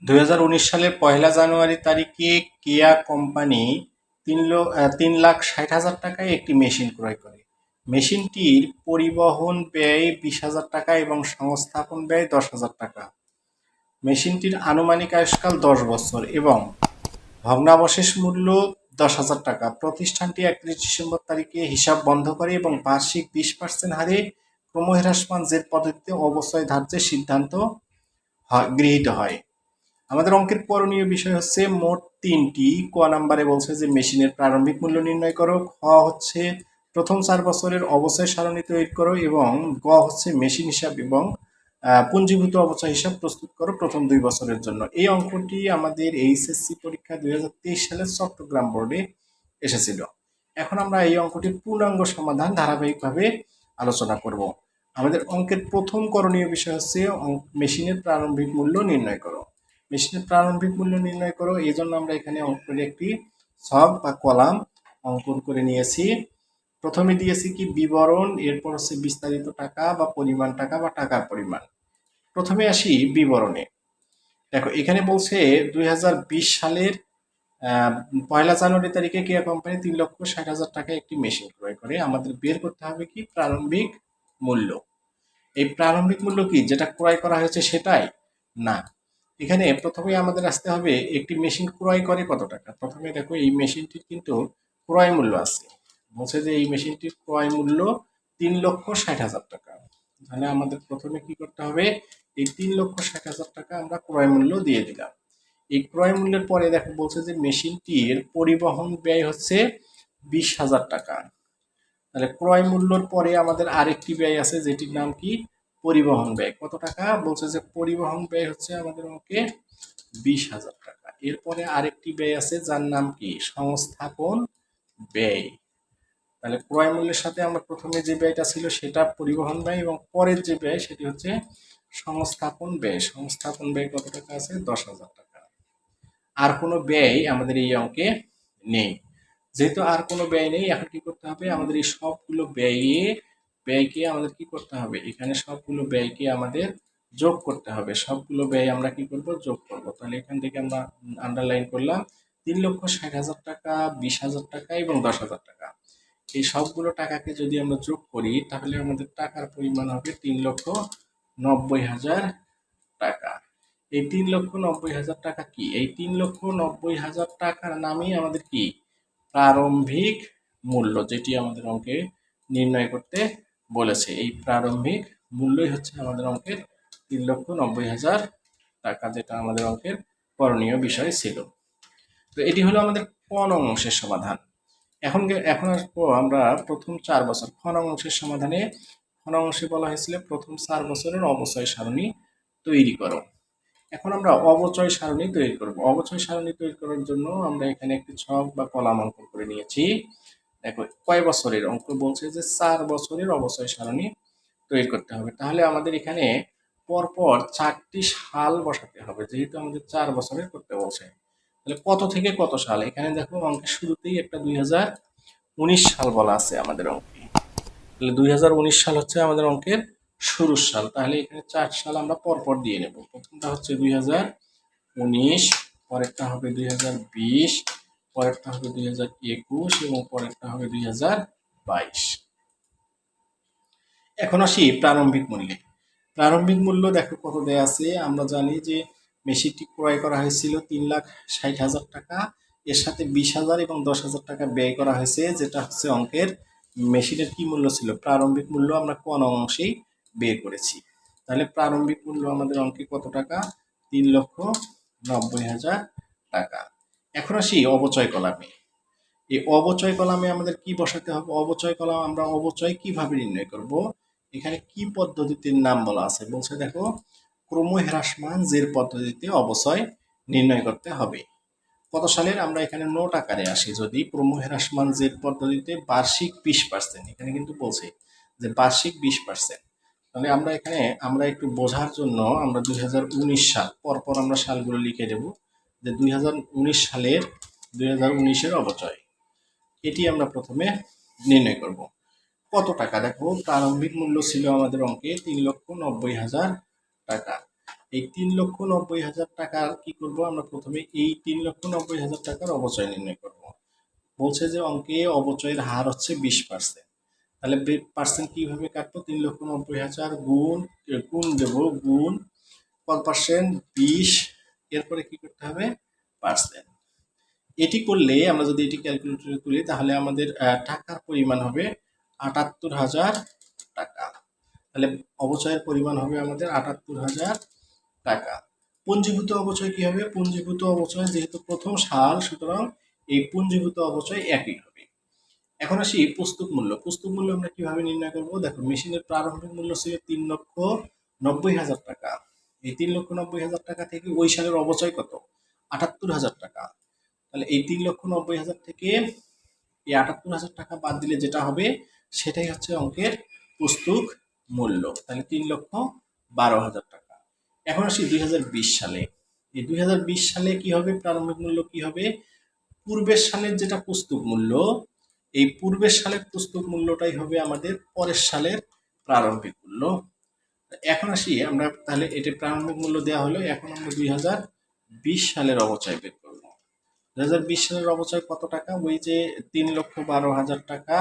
2019 সালের 1 জানুয়ারি তারিখে কেয়া কোম্পানি 3,60,000 টাকায় একটি মেশিন ক্রয় করে। মেশিনটির পরিবহন ব্যয় 20,000 টাকা এবং সংস্থাপন ব্যয় 10,000 টাকা। মেশিনটির আনুমানিক আয়ুষ্কাল 10 বছর এবং ভগ্নাবশেষ মূল্য 10,000 টাকা। প্রতিষ্ঠানটি 31 ডিসেম্বর তারিখে হিসাব বন্ধ করে এবং বার্ষিক 20% হারে ক্রমহ্রাসমান জের পদ্ধতিতে অবচয় ধার্যের সিদ্ধান্ত গৃহীত হয়। আমাদের অঙ্কের করণীয় বিষয় হচ্ছে মোট 3টি। ক নাম্বারে বলছে যে মেশিনের প্রারম্ভিক মূল্য নির্ণয় করো। খ হচ্ছে প্রথম 4 বছরের অবচয় সারণী তৈরি করো এবং গ হচ্ছে মেশিন হিসাব এবং পুঞ্জীভূত অবচয় হিসাব প্রস্তুত করো প্রথম 2 বছরের জন্য। এই অঙ্কটি আমাদের এইচএসসি পরীক্ষা 2023 সালের চট্টগ্রাম বোর্ডে এসেছিল। এখন আমরা এই অঙ্কটির পূর্ণাঙ্গ সমাধান ধারাবাহিকভাবে আলোচনা করব। আমাদের অঙ্কের প্রথম করণীয় বিষয় হচ্ছে মেশিনের প্রারম্ভিক মূল্য নির্ণয় করো। মেশিনের প্রারম্ভিক মূল্য নির্ণয় করো, এই জন্য আমরা এখানে অঙ্কের একটি ছক বা কলাম অঙ্কন করে নিয়েছি। প্রথমে দিয়েছি কি বিবরণ, এরপর হচ্ছে বিস্তারিত টাকা বা পরিমাণ টাকা বা টাকার পরিমাণ। প্রথমে আসি বিবরণে। দেখো এখানে বলছে 2020 সালের 1 জানুয়ারি তারিখে কেয়া কোম্পানি 3,60,000 টাকায় একটি মেশিন ক্রয় করে। আমাদের বের করতে হবে কি প্রারম্ভিক মূল্য। এই প্রারম্ভিক মূল্য কি যেটা ক্রয় করা হয়েছে সেটাই না, এখানে প্রথমে আমাদের আসতে হবে একটি মেশিন ক্রয় করে কত টাকা। প্রথমে দেখো এই মেশিনটির কিন্তু ক্রয় মূল্য আছে, বলছে যে এই মেশিনটির ক্রয় মূল্য 3,60,000 টাকা। তাহলে আমাদের প্রথমে কি করতে হবে, এই 3,60,000 টাকা আমরা ক্রয় মূল্য দিয়ে দিলাম। এই ক্রয় মূল্যের পরে দেখো বলছে যে মেশিনটির পরিবহন ব্যয় হচ্ছে 20,000 টাকা। তাহলে ক্রয় মূল্যর পরে আমাদের আরেকটি ব্যয় আছে যেটির নাম কি পরিবহন ব্যয়। কত টাকা বলছে যে পরিবহন ব্যয় হচ্ছে আমাদের অঙ্কে 20,000 টাকা। এরপরে আরেকটি ব্যয় আছে যার নাম কি সংস্থাপন ব্যয়। তাহলে ক্রয় মূল্যের সাথে আমরা প্রথমে যে ব্যয়টা ছিল সেটা পরিবহন ব্যয় এবং পরের যে ব্যয় সেটি হচ্ছে সংস্থাপন ব্যয়। সংস্থাপন ব্যয় কত টাকা আছে 10,000 টাকা। আর কোনো ব্যয় আমাদের এই অঙ্কে নেই। যেহেতু আর কোনো ব্যয় নেই, এখন কি করতে হবে আমাদের এই সবগুলো ব্যয়কে আমাদের কি করতে হবে, এখানে সবগুলো ব্যয়কে আমাদের যোগ করতে হবে। সবগুলো ব্যয় আমরা কি করব যোগ করব। তাহলে এখান থেকে আমরা আন্ডারলাইন করলাম 3,60,000 টাকা, 20,000 টাকা এবং 10,000 টাকা। এই সবগুলো টাকাকে যদি আমরা যোগ করি তাহলে আমাদের টাকার পরিমাণ হবে 3,90,000 টাকা। এই 3,90,000 টাকা কি, এই 3,90,000 টাকার নামই আমাদের কি প্রারম্ভিক মূল্য, যেটি আমাদের অঙ্কে নির্ণয় করতে বলেছে। এই প্রারম্ভিক মূল্যই হচ্ছে আমাদের অঙ্কের 3,90,000 টাকা, যেটা আমাদের অঙ্কের করণীয় বিষয় ছিল। তো এটি হলো আমাদের ক নং অংশের সমাধান। এখন আসবো আমরা প্রথম 4 বছর খ নং অংশের সমাধানে। খ নং অংশে বলা হয়েছিল প্রথম 4 বছরের অবচয় সারণী তৈরি করো। এখন আমরা অবচয় সারণী তৈরি করব। অবচয় সারণী তৈরি করার জন্য আমরা এখানে একটি ছক বা কলাম অঙ্কন করে নিয়েছি। দেখো কয় বছরের অঙ্ক বলছে যে 4 বছরের অবচয় সারণী তৈরি করতে হবে। তাহলে আমাদের এখানে পরপর 4টি সাল বসাতে হবে, যেহেতু আমাদের 4 বছরের করতে বলছে। তাহলে কত থেকে কত সাল, এখানে দেখো অঙ্কের শুরুতেই একটা 2019 সাল বলা আছে আমাদের অঙ্কে। তাহলে 2019 সাল হচ্ছে আমাদের অঙ্কের শুরুর সাল। তাহলে এখানে 4 সাল আমরা পরপর দিয়ে নেব। প্রথমটা হচ্ছে 2019, পরেরটা হবে 2020, পরেরটা হবে 2021 এবং পরেরটা হবে 2022। এখন আসি প্রারম্ভিক মূল্যে। প্রারম্ভিক মূল্য দেখো কত দেয়া আছে। আমরা জানি যে মেশিনটি ক্রয় করা হয়েছিল 3,60,000 টাকা, এর সাথে 20,000 এবং 10,000 টাকা ব্যয় করা হয়েছে, যেটা হচ্ছে অঙ্কের মেশিনের কি মূল্য ছিল প্রারম্ভিক মূল্য আমরা কোন অংশেই বের করেছি। তাহলে প্রারম্ভিক মূল্য আমাদের অঙ্কে কত টাকা 3,90,000 টাকা। এখন আসি অবচয় কলামে। এই অবচয় কলামে আমাদের কি বসাতে হবে, অবচয় কলাম আমরা অবচয় কিভাবে নির্ণয় করব, এখানে কি পদ্ধতির নাম বলা আছে বলছে দেখো ক্রমহ্রাসমান জের পদ্ধতিতে অবচয় নির্ণয় করতে হবে। কত সালের আমরা এখানে নোট আকারে আসি, যদি ক্রমহ্রাসমান জের পদ্ধতিতে বার্ষিক 20%, এখানে কিন্তু বলছে যে বার্ষিক 20%। তাহলে আমরা এখানে আমরা একটু বোঝার জন্য আমরা 2019 সাল পরপর আমরা সালগুলো লিখে দেব, যে 2019 সালের 2019-এর অবচয় এটি আমরা প্রথমে নির্ণয় করব। কত টাকা দেখো প্রারম্ভিক মূল্য ছিল আমাদের অঙ্কে 3,90,000 টাকা। এই 3,90,000 টাকার কি করব আমরা প্রথমে এই 3,90,000 টাকার অবচয় নির্ণয় করব। বলছে যে অঙ্কে অবচয়ের হার হচ্ছে 20%। তাহলে পার্সেন্ট কিভাবে কাটবো? 3,90,000 গুণ দেব, গুণ কত পার্সেন্ট? 20। এরপরে কি করতে হবে? পার্সেন্ট। এটি করলে আমরা যদি এটি ক্যালকুলেটরে তুলি তাহলে আমাদের টাকার পরিমাণ হবে 78,000 টাকা। তাহলে অবচয়ের পরিমাণ হবে আমাদের 78,000 টাকা। পুঞ্জীভূত অবচয় কি হবে? পুঞ্জীভূত অবচয় যেহেতু প্রথম সাল, সুতরাং এই পুঞ্জীভূত অবচয় একই হবে। এখন আসি পুস্তক মূল্য। পুস্তক মূল্য আমরা কিভাবে নির্ণয় করব? দেখো, মেশিনের প্রারম্ভিক মূল্য ছিল 3,90,000 টাকা। এই 3,90,000 টাকা থেকে ওই সালের অবচয় কত? 78,000 টাকা। তাহলে এই 3,90,000 থেকে এই 78,000 টাকা বাদ দিলে যেটা হবে সেটাই হচ্ছে অঙ্কের পুস্তক মূল্য। তাহলে 3,12,000 টাকা। এখন আসি 2020 সালে। এই 2020 সালে কি হবে? প্রারম্ভিক মূল্য কি হবে? পূর্বের সালের যেটা পুস্তক মূল্য, এই পূর্বের সালের পুস্তক মূল্যটাই হবে আমাদের পরের সালের প্রারম্ভিক মূল্য। এখন আসি আমরা, তাহলে এটা প্রারম্ভিক মূল্য দেওয়া হলো, এখন আমরা 2020 সালের অবচয় বের করবো। 2020 সালের অবচয় কত টাকা? ওই যে 3,12,000 টাকা,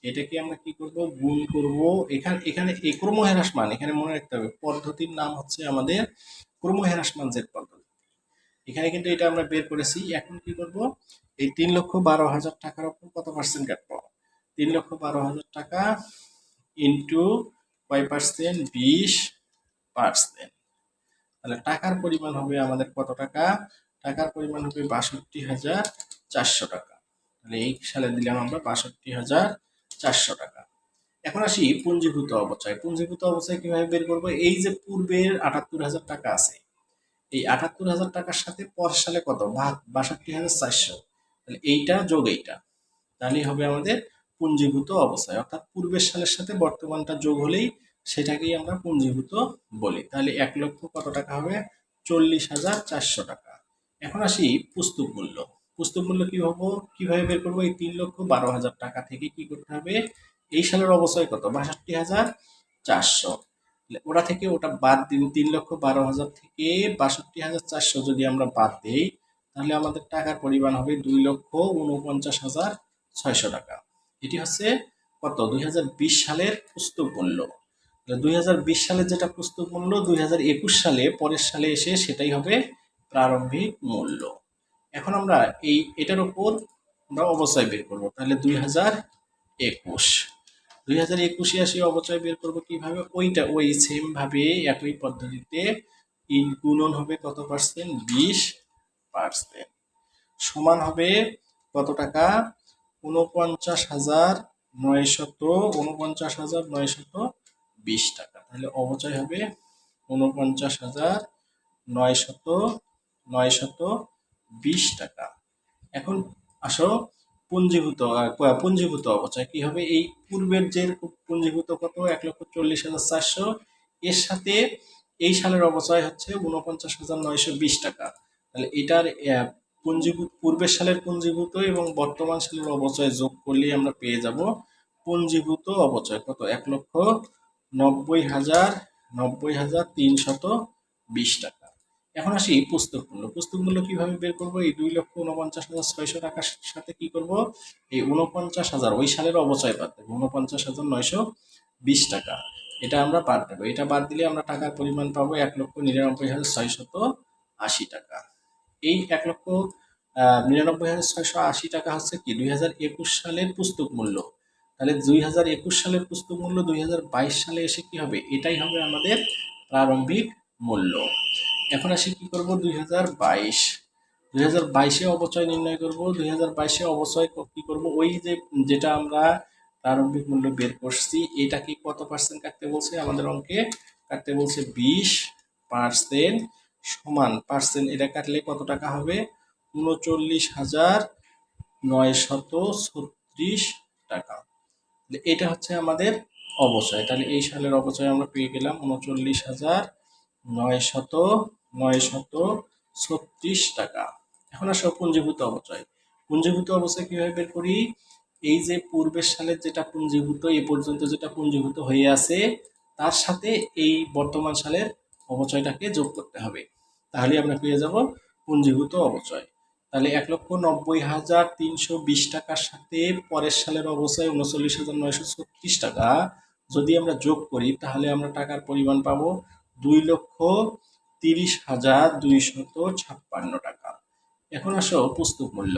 এটাকে আমরা কি করব? গুণ করব। এখানে এই ক্রমহ্রাসমান, এখানে মনে রাখতে হবে পদ্ধতির নাম হচ্ছে আমাদের ক্রমহ্রাসমান জেড পদ্ধতি। এখানে কিন্তু এটা আমরা বের করেছি। এখন কি করব? এই 3,12,000 টাকার উপর কত পার্সেন্ট কাটবো? 3,12,000 টাকা ইন্টু কয় পার্সেন্ট? 20%। তাহলে টাকার পরিমাণ হবে আমাদের কত টাকা? টাকার পরিমাণ হবে 62,400 টাকা। তাহলে এই সালে দিলাম আমরা 62,400 টাকা। এখন আসি পুঞ্জীভূত অবচয়। পুঞ্জীভূত অবচয় কিভাবে বের করব? এই যে পূর্বের 78,000 টাকা আছে, এই 78,000 টাকার সাথে পরের সালে কত ভাগ? 62,400। তাহলে এইটা যোগ এইটা, তাহলেই হবে আমাদের পুঞ্জীভূত অবচয়। অর্থাৎ পূর্বের সালের সাথে বর্তমানটা যোগ হলেই সেটাকেই আমরা পুঞ্জীভূত বলি। তাহলে 1,00,000 কত টাকা হবে? 40,400 টাকা। এখন আসি পুস্তক মূল্য। পুস্তক মূল্য কিভাবে বের করবো? এই 3,12,000 টাকা থেকে কি করতে হবে? এই সালের অবচয় কত? 62,400। ওটা থেকে ওটা বাদ দিন। 3,12,000 থেকে 62,400 যদি আমরা বাদ দিই তাহলে আমাদের টাকার পরিমাণ হবে 2,49,600 টাকা। এটি হচ্ছে কত? 2020 সালের পুস্তক মূল্য। 2020 সালের যেটা পুস্তক মূল্য, 2021 সালে পরের সালে এসে সেটাই হবে প্রারম্ভিক মূল্য। এখন আমরা এটার উপর আমরা অবচয় বের করব। তাহলে 2021 আসি অবচয় বের করব কিভাবে? ওই সেম ভাবে একই পদ্ধতিতে গুণন হবে কত পার্সেন্ট? 20%। সমান হবে কত টাকা? 49,920 টাকা। তাহলে অবচয় হবে 49,920 টাকা। এখন আসো পুঞ্জীভূত অবচয় কি হবে? এই পূর্বের যে পুঞ্জীভূত কত? 1,40,400, এর সাথে এই সালের অবচয় হচ্ছে 49,920 টাকা। তাহলে এটার পূর্বের সালের পুঞ্জীভূত এবং বর্তমান সালের অবচয় যোগ করলে আমরা পেয়ে যাব পুঞ্জীভূত অবচয় কত? 1,90,320 টাকা। এখন আসি পুস্তক মূল্য। পুস্তক মূল্য কিভাবে বের করব? এই 2,49,600 টাকার সাথে কি করব? এই 49,000 ওই সালের অবচয় বাদ দেবো, 49,920 টাকা। এটা আমরা বাদ দেবো। এটা বাদ দিলে আমরা টাকার পরিমাণ পাবো 1,99,680 টাকা। এই 1,99,680 টাকা হচ্ছে কি 2021 সালের পুস্তক মূল্য। তাহলে 2021 সালের পুস্তক মূল্য 2022 সালে এসে কি হবে? এটাই হবে আমাদের প্রারম্ভিক মূল্য। এখন আসি কি করব? 2022 অবচয় নির্ণয় করব। 2022 অবচয় কি করব? ওই যেটা আমরা প্রারম্ভিক মূল্য বের করছি, এটাকে কত পার্সেন্ট কাটতে বলছে আমাদের অঙ্কে? কাটতে বলছে 20%। সমান পার্সেন্ট, এটা কাটলে কত টাকা হবে? 39,936 টাকা। এটা হচ্ছে আমাদের অবচয়। তাহলে এই সালের অবচয় আমরা পেয়ে গেলাম 39,936 টাকা। এখন আসো পুঞ্জীভূত অবচয়। পুঞ্জীভূত অবচয় কিভাবে বের করি? এই যে পূর্বের সালের যেটা পুঞ্জীভূত, এই পর্যন্ত যেটা পুঞ্জীভূত হয়ে আছে, তার সাথে এই বর্তমান সালের অবচয়টাকে যোগ করতে হবে, তাহলে আমরা পেয়ে যাব পুঞ্জীভূত অবচয়। তাহলে ১,৯০,৩২০ টাকার সাথে পরের সালের অবচয় ৩৯,৯৩৬ টাকা যদি আমরা যোগ করি, তাহলে আমরা টাকার পরিমাণ পাবো ২,৩০,২৫৬ টাকা। এখন আসো পুস্তক মূল্য।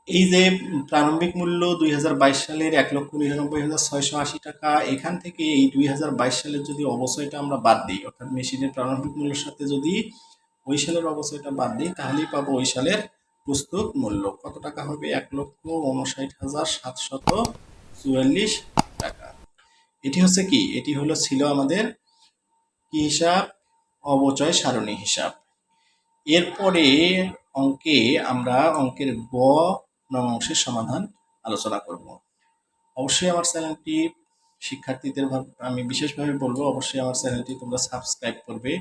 এই যে প্রারম্ভিক মূল্য ২০২২ সালের ১,৯৯,৬৮০ টাকা, এখান থেকে এই ২০২২ সালের যদি অবচয়টা আমরা বাদ দিই, অর্থাৎ মেশিনের প্রারম্ভিক মূল্যের সাথে যদি ওই সালের অবচয়টা বাদ দিই, তাহলেই পাবো ওই সালের প্রস্তুত মূল্য। কত টাকা হবে? ১,৫৯,৭৪৪ টাকা। এটি হচ্ছে কি? এটি ছিল আমাদের কি হিসাব? অবচয় সারণী হিসাব। এরপরে অঙ্কে আমরা অঙ্কের গ নং অংশের সমাধান আলোচনা করব। অবশ্যই আমার চ্যানেলটি শিক্ষার্থীদের আমি বিশেষভাবে বলবো, অবশ্যই আমার চ্যানেলটি তোমরা সাবস্ক্রাইব করবে।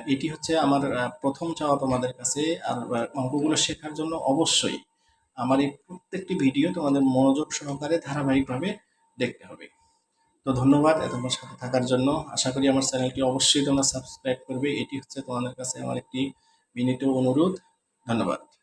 এটি হচ্ছে আমার প্রথম চাওয়া তোমাদের কাছে। আর অঙ্কগুলো শেখার জন্য অবশ্যই আমার এই প্রত্যেকটি ভিডিও তোমাদের মনোযোগ সহকারে ধারাবাহিকভাবে দেখতে হবে। তো ধন্যবাদ তোমার সাথে থাকার জন্য। আশা করি আমার চ্যানেলটি অবশ্যই তোমরা সাবস্ক্রাইব করবে। এটি হচ্ছে তোমাদের কাছে আমার একটি বিনীত অনুরোধ। ধন্যবাদ।